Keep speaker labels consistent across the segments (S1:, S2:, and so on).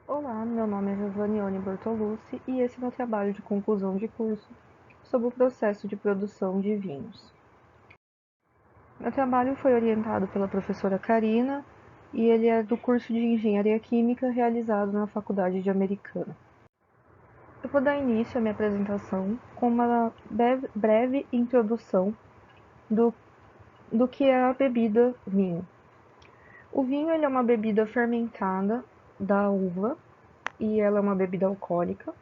S1: Olá, meu nome é Josvanione Bortolucci e esse é meu trabalho de conclusão de curso sobre o processo de produção de vinhos. Meu trabalho foi orientado pela professora Karina e ele é do curso de Engenharia Química realizado na Faculdade de Americana. Eu vou dar início à minha apresentação com uma breve introdução do, do que é a bebida vinho. O vinho ele é uma bebida fermentada da uva e ela é uma bebida alcoólica.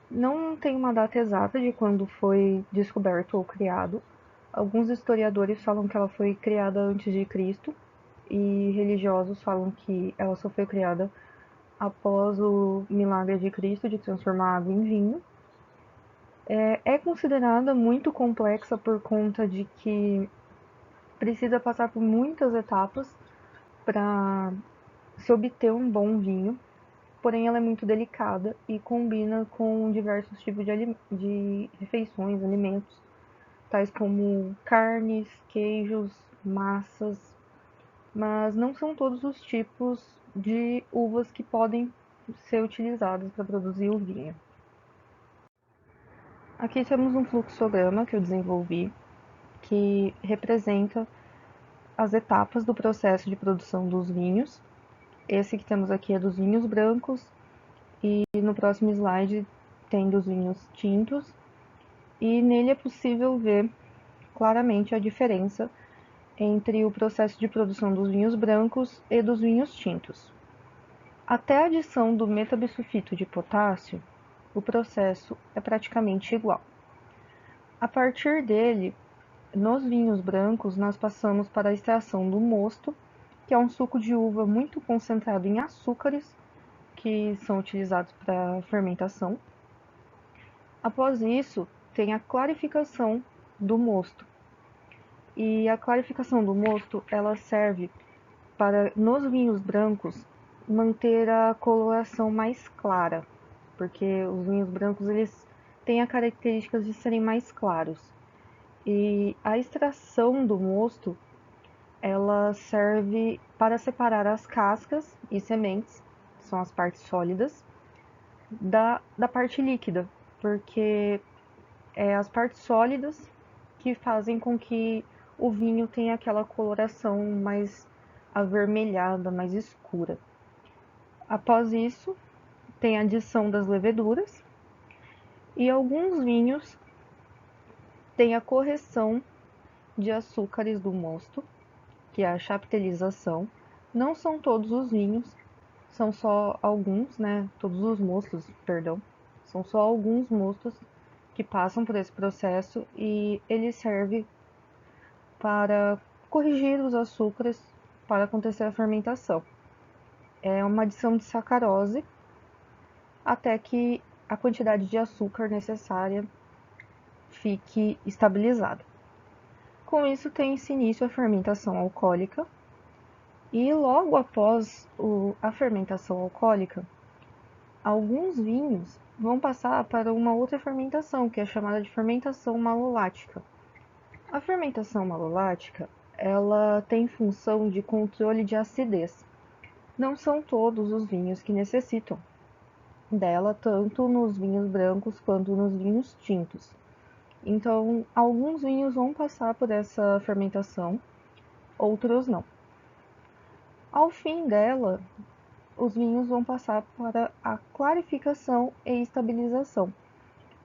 S1: Não tem uma data exata de quando foi descoberto ou criado. Alguns historiadores falam que ela foi criada antes de Cristo e religiosos falam que ela só foi criada após o milagre de Cristo de transformar água em vinho. É considerada muito complexa por conta de que precisa passar por muitas etapas para se obter um bom vinho, porém ela é muito delicada e combina com diversos tipos de refeições, alimentos, tais como carnes, queijos, massas, mas não são todos os tipos de uvas que podem ser utilizadas para produzir o vinho. Aqui temos um fluxograma que eu desenvolvi que representa as etapas do processo de produção dos vinhos. Esse que temos aqui é dos vinhos brancos e no próximo slide tem dos vinhos tintos, e nele é possível ver claramente a diferença entre o processo de produção dos vinhos brancos e dos vinhos tintos. Até a adição do metabisulfito de potássio, o processo é praticamente igual. A partir dele, nos vinhos brancos, nós passamos para a extração do mosto, que é um suco de uva muito concentrado em açúcares, que são utilizados para fermentação. Após isso, tem a clarificação do mosto. E a clarificação do mosto, ela serve para, nos vinhos brancos, manter a coloração mais clara, porque os vinhos brancos eles têm a característica de serem mais claros. E a extração do mosto, ela serve para separar as cascas e sementes, que são as partes sólidas, da parte líquida, porque é as partes sólidas que fazem com que o vinho tenha aquela coloração mais avermelhada, mais escura. Após isso, tem a adição das leveduras e alguns vinhos têm a correção de açúcares do mosto, que é a chaptelização. Não são todos os vinhos, são só alguns, né? Todos os mostos, perdão. São só alguns mostos que passam por esse processo e ele serve para corrigir os açúcares para acontecer a fermentação. É uma adição de sacarose até que a quantidade de açúcar necessária fique estabilizada. Com isso, tem-se início a fermentação alcoólica e logo após a fermentação alcoólica, alguns vinhos vão passar para uma outra fermentação, que é chamada de fermentação malolática. A fermentação malolática, ela tem função de controle de acidez. Não são todos os vinhos que necessitam dela, tanto nos vinhos brancos quanto nos vinhos tintos. Então, alguns vinhos vão passar por essa fermentação, outros não. Ao fim dela, os vinhos vão passar para a clarificação e estabilização,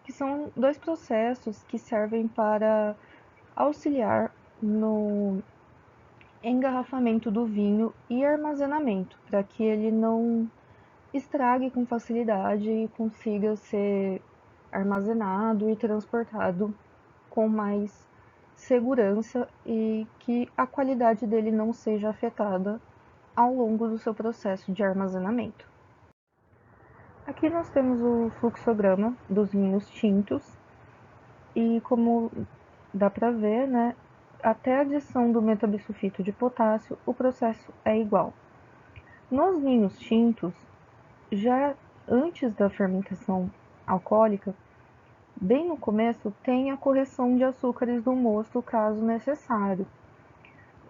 S1: que são dois processos que servem para auxiliar no engarrafamento do vinho e armazenamento, para que ele não estrague com facilidade e consiga ser armazenado e transportado com mais segurança e que a qualidade dele não seja afetada ao longo do seu processo de armazenamento. Aqui nós temos o fluxograma dos vinhos tintos e, como dá para ver, né, até a adição do metabisulfito de potássio, o processo é igual. Nos vinhos tintos, já antes da fermentação alcoólica, bem no começo, tem a correção de açúcares do mosto, caso necessário.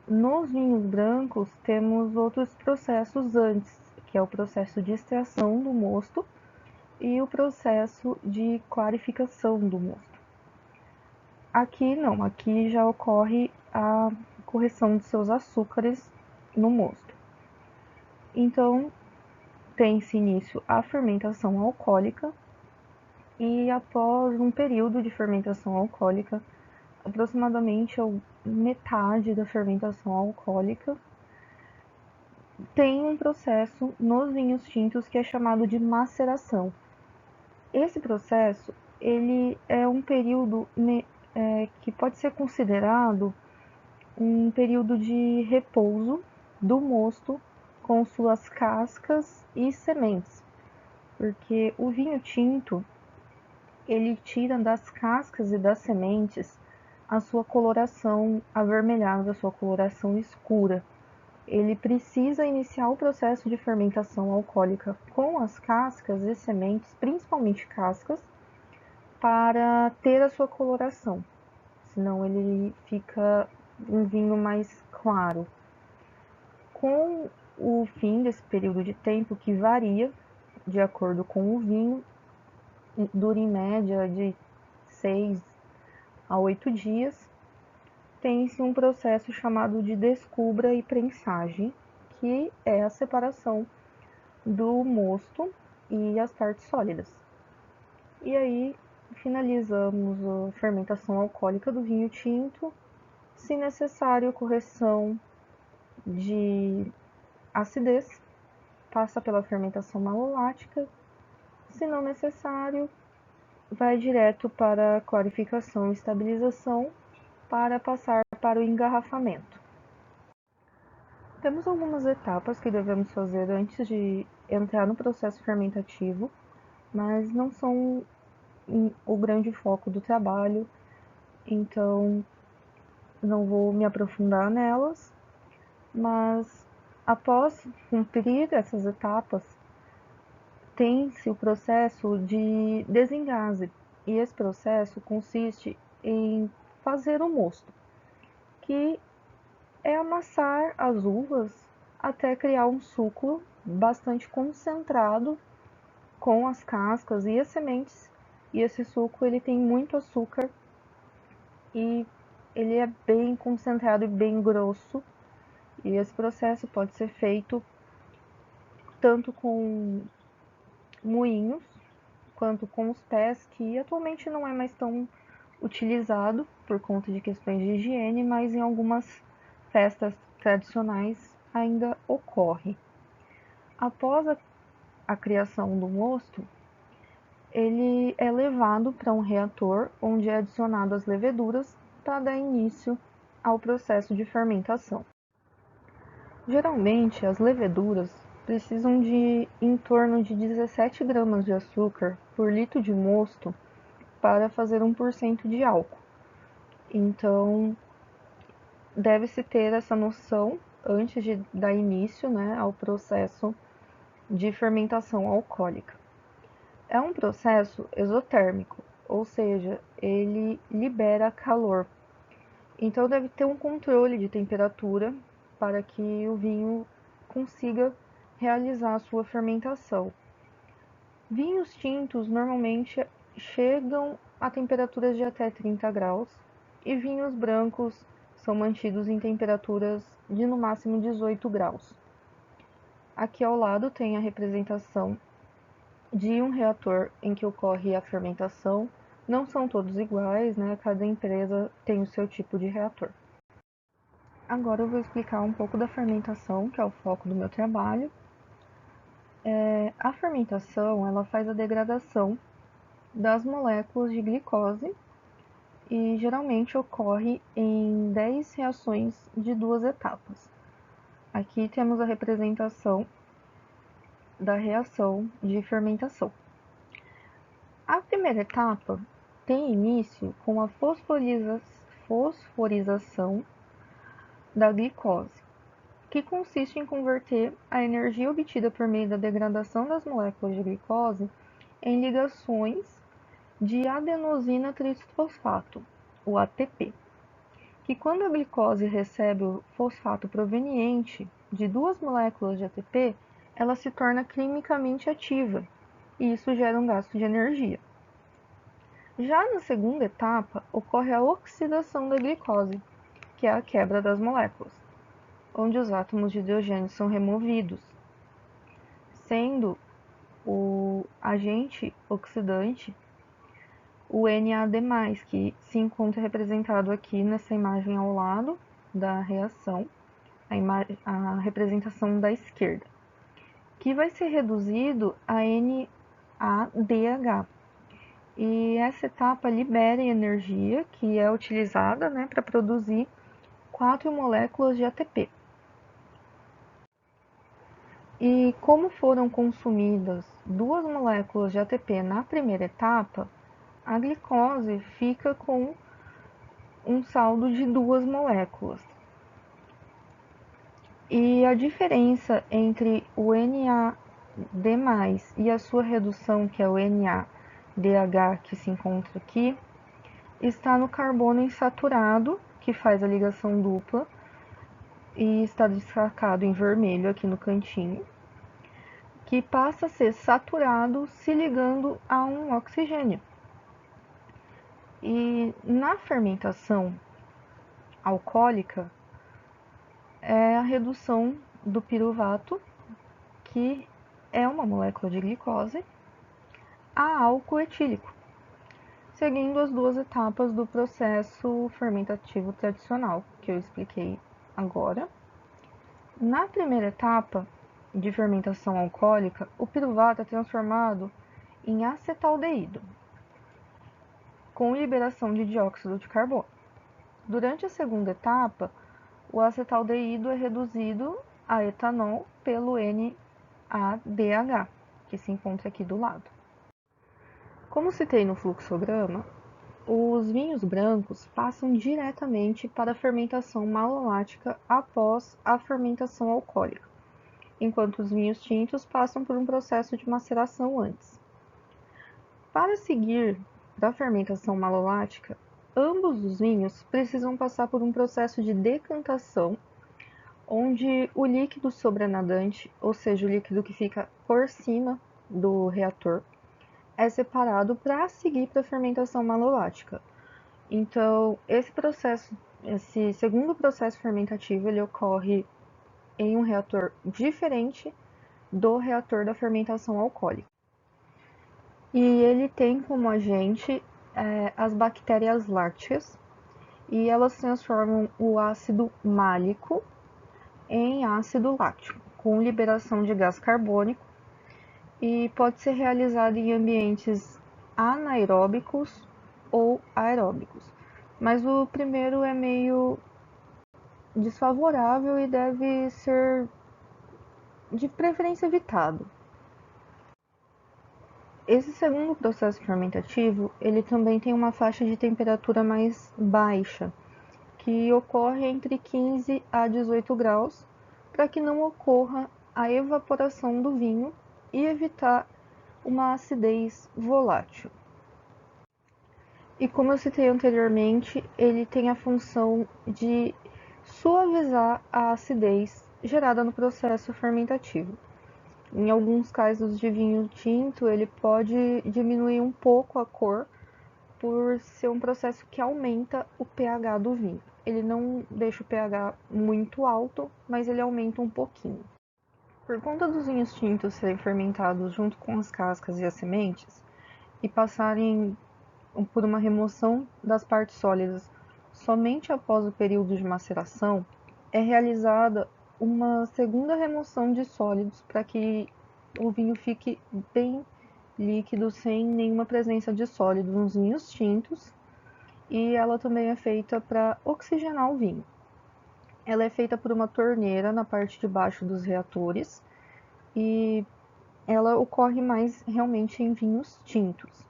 S1: Nos vinhos brancos, temos outros processos antes, que é o processo de extração do mosto, e o processo de clarificação do mosto. Aqui não, aqui já ocorre a correção de seus açúcares no mosto. Então, tem-se início a fermentação alcoólica, e após um período de fermentação alcoólica, aproximadamente metade da fermentação alcoólica, tem um processo nos vinhos tintos que é chamado de maceração. Esse processo ele é um período que pode ser considerado um período de repouso do mosto com suas cascas e sementes, porque o vinho tinto ele tira das cascas e das sementes a sua coloração avermelhada, a sua coloração escura. Ele precisa iniciar o processo de fermentação alcoólica com as cascas e sementes, principalmente cascas, para ter a sua coloração, senão ele fica um vinho mais claro. Com o fim desse período de tempo, que varia de acordo com o vinho, dura em média de 6 a 8 dias, tem-se um processo chamado de descubra e prensagem, que é a separação do mosto e as partes sólidas. E aí finalizamos a fermentação alcoólica do vinho tinto, se necessário, correção de acidez, passa pela fermentação malolática, se não necessário, vai direto para a clarificação e estabilização para passar para o engarrafamento. Temos algumas etapas que devemos fazer antes de entrar no processo fermentativo, mas não são o grande foco do trabalho, então não vou me aprofundar nelas, mas após cumprir essas etapas, tem-se o processo de desengase, e esse processo consiste em fazer o mosto, que é amassar as uvas até criar um suco bastante concentrado com as cascas e as sementes, e esse suco ele tem muito açúcar e ele é bem concentrado e bem grosso, e esse processo pode ser feito tanto com moinhos quanto com os pés, que atualmente não é mais tão utilizado por conta de questões de higiene, mas em algumas festas tradicionais ainda ocorre. Após a criação do mosto, ele é levado para um reator onde é adicionado as leveduras para dar início ao processo de fermentação. Geralmente, as leveduras precisam de em torno de 17 gramas de açúcar por litro de mosto para fazer 1% de álcool. Então, deve-se ter essa noção antes de dar início, né, ao processo de fermentação alcoólica. É um processo exotérmico, ou seja, ele libera calor. Então deve ter um controle de temperatura para que o vinho consiga realizar a sua fermentação. Vinhos tintos normalmente chegam a temperaturas de até 30 graus e vinhos brancos são mantidos em temperaturas de no máximo 18 graus. Aqui ao lado tem a representação de um reator em que ocorre a fermentação. Não são todos iguais, né? Cada empresa tem o seu tipo de reator. Agora eu vou explicar um pouco da fermentação, que é o foco do meu trabalho. A fermentação, ela faz a degradação das moléculas de glicose e geralmente ocorre em 10 reações de 2 etapas. Aqui temos a representação da reação de fermentação. A primeira etapa tem início com a fosforização da glicose, que consiste em converter a energia obtida por meio da degradação das moléculas de glicose em ligações de adenosina trifosfato, o ATP, que quando a glicose recebe o fosfato proveniente de 2 moléculas de ATP, ela se torna quimicamente ativa e isso gera um gasto de energia. Já na segunda etapa, ocorre a oxidação da glicose, que é a quebra das moléculas, onde os átomos de hidrogênio são removidos, sendo o agente oxidante o NAD+, que se encontra representado aqui nessa imagem ao lado da reação, a representação da esquerda, que vai ser reduzido a NADH. E essa etapa libera energia que é utilizada, para produzir 4 moléculas de ATP. E como foram consumidas 2 moléculas de ATP na primeira etapa, a glicose fica com um saldo de 2 moléculas. E a diferença entre o NAD+, e a sua redução, que é o NADH, que se encontra aqui, está no carbono insaturado, que faz a ligação dupla, e está destacado em vermelho aqui no cantinho, que passa a ser saturado se ligando a um oxigênio. E na fermentação alcoólica, é a redução do piruvato, que é uma molécula de glicose, a álcool etílico, seguindo as 2 etapas do processo fermentativo tradicional, que eu expliquei agora. Na primeira etapa de fermentação alcoólica, o piruvato é transformado em acetaldeído, com liberação de dióxido de carbono. Durante a segunda etapa, o acetaldeído é reduzido a etanol pelo NADH, que se encontra aqui do lado. Como citei no fluxograma, os vinhos brancos passam diretamente para a fermentação malolática após a fermentação alcoólica, enquanto os vinhos tintos passam por um processo de maceração antes. Para seguir para a fermentação malolática, ambos os vinhos precisam passar por um processo de decantação, onde o líquido sobrenadante, ou seja, o líquido que fica por cima do reator, é separado para seguir para a fermentação malolática. Então, esse segundo processo fermentativo, ele ocorre em um reator diferente do reator da fermentação alcoólica. E ele tem como agente as bactérias lácteas, e elas transformam o ácido málico em ácido lático, com liberação de gás carbônico, e pode ser realizado em ambientes anaeróbicos ou aeróbicos. Mas o primeiro é meio desfavorável e deve ser de preferência evitado. Esse segundo processo fermentativo, ele também tem uma faixa de temperatura mais baixa, que ocorre entre 15 a 18 graus, para que não ocorra a evaporação do vinho e evitar uma acidez volátil. E como eu citei anteriormente, ele tem a função de suavizar a acidez gerada no processo fermentativo. Em alguns casos de vinho tinto, ele pode diminuir um pouco a cor por ser um processo que aumenta o pH do vinho. Ele não deixa o pH muito alto, mas ele aumenta um pouquinho. Por conta dos vinhos tintos serem fermentados junto com as cascas e as sementes e passarem por uma remoção das partes sólidas somente após o período de maceração, é realizada uma segunda remoção de sólidos para que o vinho fique bem líquido, sem nenhuma presença de sólidos nos vinhos tintos, e ela também é feita para oxigenar o vinho. Ela é feita por uma torneira na parte de baixo dos reatores e ela ocorre mais realmente em vinhos tintos.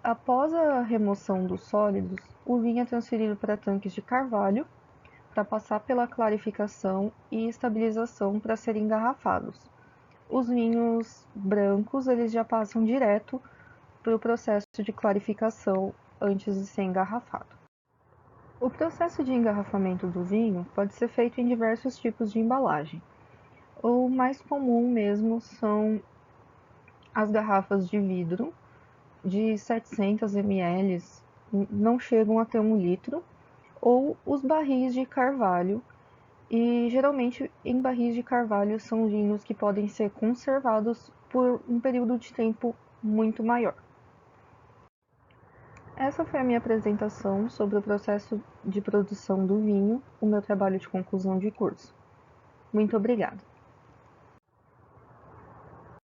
S1: Após a remoção dos sólidos, o vinho é transferido para tanques de carvalho para passar pela clarificação e estabilização para serem engarrafados. Os vinhos brancos, eles já passam direto para o processo de clarificação antes de ser engarrafado. O processo de engarrafamento do vinho pode ser feito em diversos tipos de embalagem. O mais comum mesmo são as garrafas de vidro de 700 ml, não chegam a ter 1 litro, ou os barris de carvalho. E geralmente em barris de carvalho são vinhos que podem ser conservados por um período de tempo muito maior. Essa foi a minha apresentação sobre o processo de produção do vinho, o meu trabalho de conclusão de curso. Muito obrigada!